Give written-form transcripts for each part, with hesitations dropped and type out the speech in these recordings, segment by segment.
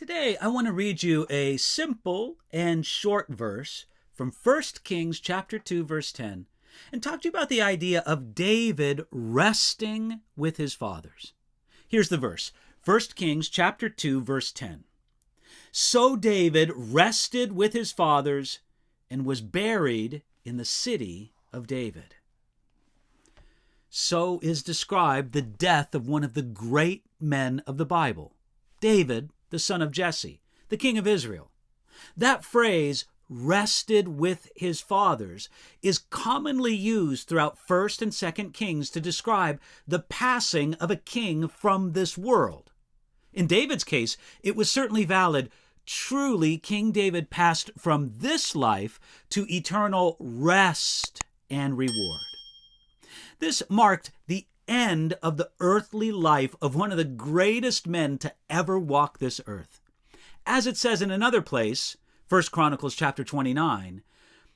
Today, I want to read you a simple and short verse from 1 Kings chapter 2, verse 10, and talk to you about the idea of David resting with his fathers. Here's the verse, 1 Kings chapter 2, verse 10. So David rested with his fathers and was buried in the city of David. So is described the death of one of the great men of the Bible, David, the son of Jesse, the king of Israel. That phrase, rested with his fathers, is commonly used throughout 1st and 2nd Kings to describe the passing of a king from this world. In David's case, it was certainly valid. Truly, King David passed from this life to eternal rest and reward. This marked the end of the earthly life of one of the greatest men to ever walk this earth. As it says in another place, 1 Chronicles chapter 29,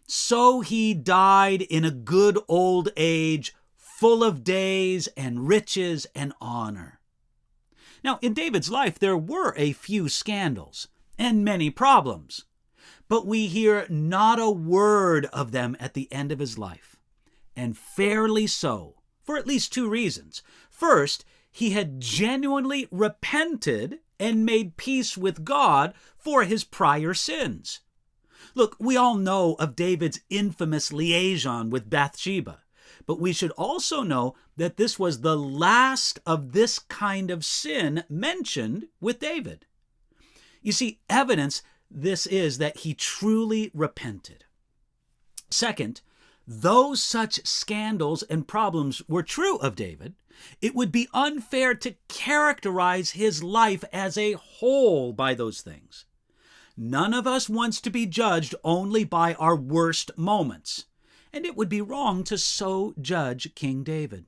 so he died in a good old age, full of days and riches and honor. Now, in David's life, there were a few scandals and many problems, but we hear not a word of them at the end of his life, and fairly so, for at least two reasons. First, he had genuinely repented and made peace with God for his prior sins. Look, we all know of David's infamous liaison with Bathsheba, but we should also know that this was the last of this kind of sin mentioned with David. You see, evidence this is that he truly repented. Second, though such scandals and problems were true of David, it would be unfair to characterize his life as a whole by those things. None of us wants to be judged only by our worst moments, and it would be wrong to so judge King David.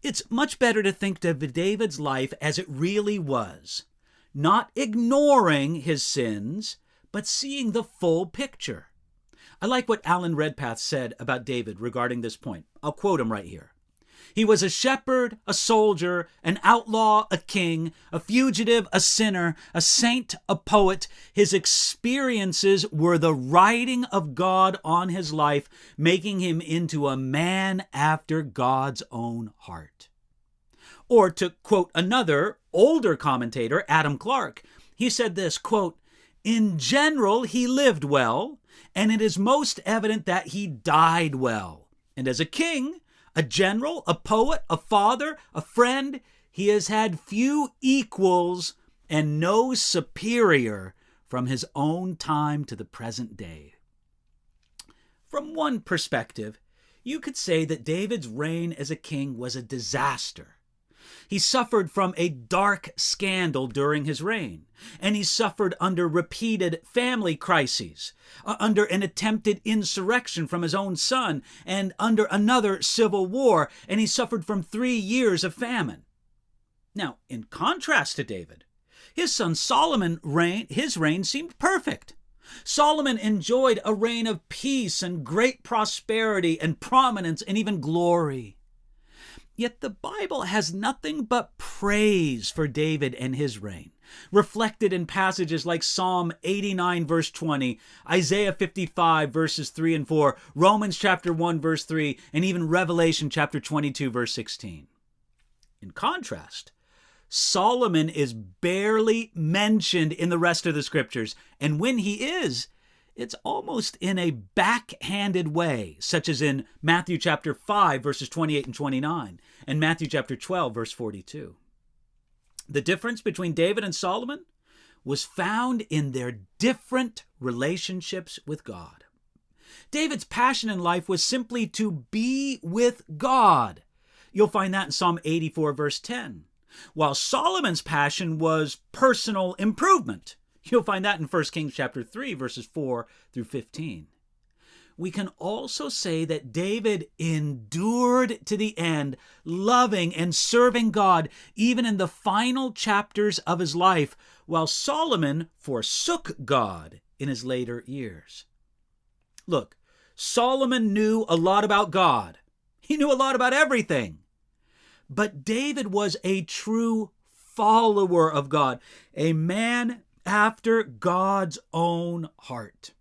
It's much better to think of David's life as it really was, not ignoring his sins, but seeing the full picture. I like what Alan Redpath said about David regarding this point. I'll quote him right here. He was a shepherd, a soldier, an outlaw, a king, a fugitive, a sinner, a saint, a poet. His experiences were the writing of God on his life, making him into a man after God's own heart. Or to quote another, older commentator, Adam Clark, he said this, quote, in general, he lived well, and it is most evident that he died well. And as a king, a general, a poet, a father, a friend, he has had few equals and no superior from his own time to the present day. From one perspective, you could say that David's reign as a king was a disaster. He suffered from a dark scandal during his reign, and he suffered under repeated family crises, under an attempted insurrection from his own son, and under another civil war, and he suffered from 3 years of famine. Now, in contrast to David, his son Solomon's reign seemed perfect. Solomon enjoyed a reign of peace and great prosperity and prominence and even glory. Yet the Bible has nothing but praise for David and his reign, reflected in passages like Psalm 89, verse 20, Isaiah 55, verses 3 and 4, Romans chapter 1, verse 3, and even Revelation chapter 22, verse 16. In contrast, Solomon is barely mentioned in the rest of the scriptures, and when he is, it's almost in a backhanded way, such as in Matthew chapter 5, verses 28 and 29, and Matthew chapter 12, verse 42. The difference between David and Solomon was found in their different relationships with God. David's passion in life was simply to be with God. You'll find that in Psalm 84, verse 10. While Solomon's passion was personal improvement. You'll find that in 1 Kings chapter 3, verses 4 through 15. We can also say that David endured to the end, loving and serving God, even in the final chapters of his life, while Solomon forsook God in his later years. Look, Solomon knew a lot about God. He knew a lot about everything. But David was a true follower of God, a man after God's own heart.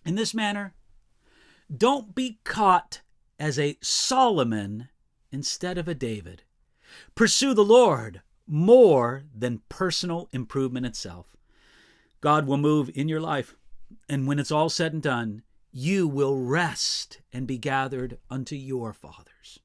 In this manner, don't be caught as a Solomon instead of a David. Pursue the Lord more than personal improvement itself. God will move in your life, and when it's all said and done, you will rest and be gathered unto your fathers.